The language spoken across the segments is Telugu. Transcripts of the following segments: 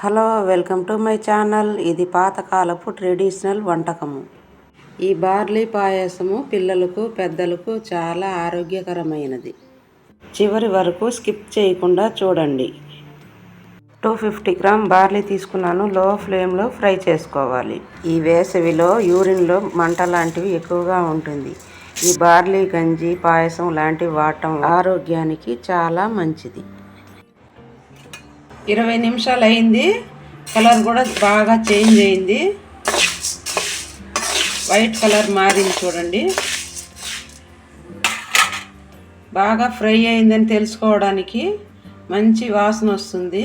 Hello, welcome to my channel. ఇది పాతకాలపు ట్రెడిషనల్ వంటకము. ఈ బార్లీ పాయసము పిల్లలకు పెద్దలకు చాలా ఆరోగ్యకరమైనది. చివరి వరకు స్కిప్ చేయకుండా చూడండి. 250 గ్రామ్ బార్లీ తీసుకున్నాను. లో ఫ్లేమ్లో ఫ్రై చేసుకోవాలి. ఈ వేసవిలో యూరిన్లో మంట లాంటివి ఎక్కువగా ఉంటుంది. ఈ బార్లీ గంజి పాయసం లాంటివి వాడటం ఆరోగ్యానికి చాలా మంచిది. 20 నిమిషాలు అయింది. కలర్ కూడా బాగా చేంజ్ అయింది. వైట్ కలర్ మారింది చూడండి. బాగా ఫ్రై అయిందని తెలుసుకోవడానికి మంచి వాసన వస్తుంది.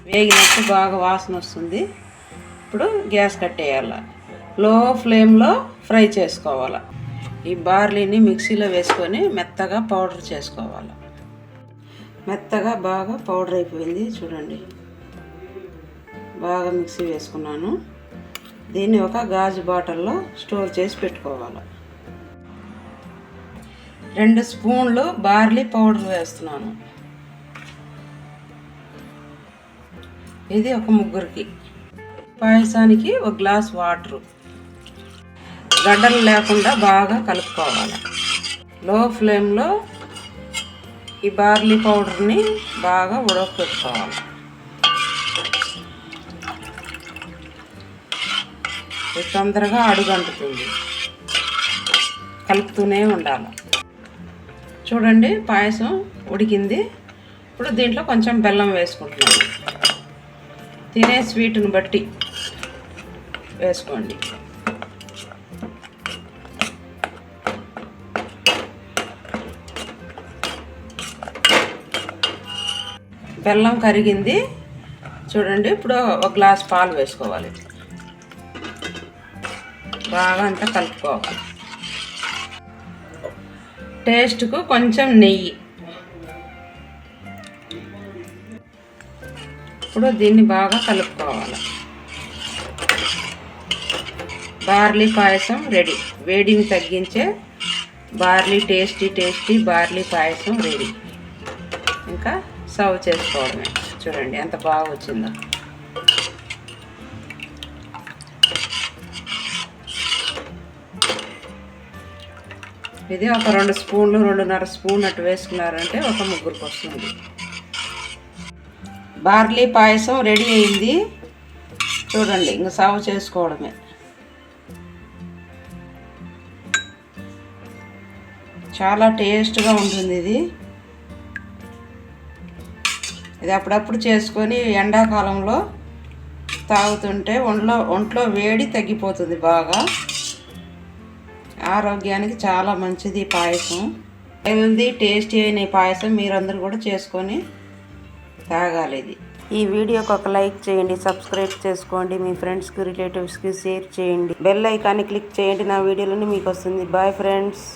వేగినట్టు బాగా వాసన వస్తుంది. ఇప్పుడు గ్యాస్ కట్టేయాలి. లో ఫ్లేమ్లో ఫ్రై చేసుకోవాలి. ఈ బార్లీని మిక్సీలో వేసుకొని మెత్తగా పౌడర్ చేసుకోవాలి. మెత్తగా బాగా పౌడర్ అయిపోయింది చూడండి. బాగా మిక్సీ వేసుకున్నాను. దీన్ని ఒక గాజు బాటిల్లో స్టోర్ చేసి పెట్టుకోవాలి. 2 స్పూన్లు బార్లీ పౌడర్ వేస్తున్నాను. ఇది ఒక ముగ్గురికి. పాయసానికి ఒక గ్లాస్ వాటరు. గడ్డలు లేకుండా బాగా కలుపుకోవాలి. లో ఫ్లేమ్లో ఈ బార్లీ పౌడర్ని బాగా ఉడకపెట్టుకోవాలి. ఇది తొందరగా అడుగంటుతుంది. కలుపుతూనే ఉండాలి. చూడండి, పాయసం ఉడికింది. ఇప్పుడు దీంట్లో కొంచెం బెల్లం వేసుకుంటున్నాను. తినే స్వీట్ని బట్టి వేసుకోండి. బెల్లం కరిగింది చూడండి. ఇప్పుడు ఒక గ్లాస్ పాలు వేసుకోవాలి. బాగా అంతా కలుపుకోవాలి. టేస్ట్కు కొంచెం నెయ్యి. ఇప్పుడు దీన్ని బాగా కలుపుకోవాలి. బార్లీ పాయసం రెడీ. వేడిని తగ్గించే బార్లీ టేస్టీ బార్లీ పాయసం రెడీ. ఇంకా సర్వ్ చేసుకోవడమే. చూడండి ఎంత బాగా వచ్చిందో. ఇది ఒక 2 స్పూన్లు 2.5 స్పూన్ అటు వేసుకున్నారంటే ఒక ముగ్గురికి వస్తుంది. బార్లీ పాయసం రెడీ అయింది చూడండి. ఇంక సర్వ్ చేసుకోవడమే. చాలా టేస్ట్గా ఉంటుంది ఇది. ఇది అప్పుడప్పుడు చేసుకొని ఎండాకాలంలో తాగుతుంటే ఒంట్లో వేడి తగ్గిపోతుంది. బాగా ఆరోగ్యానికి చాలా మంచిది పాయసం. హెల్దీ టేస్టీ అయిన పాయసం మీరందరూ కూడా చేసుకొని తాగాలి. ఇది ఈ వీడియోకి ఒక లైక్ చేయండి, సబ్స్క్రైబ్ చేసుకోండి, మీ ఫ్రెండ్స్కి రిలేటివ్స్కి షేర్ చేయండి, బెల్ ఐకాన్ని క్లిక్ చేయండి. నా వీడియోలని మీకు వస్తుంది. Bye friends.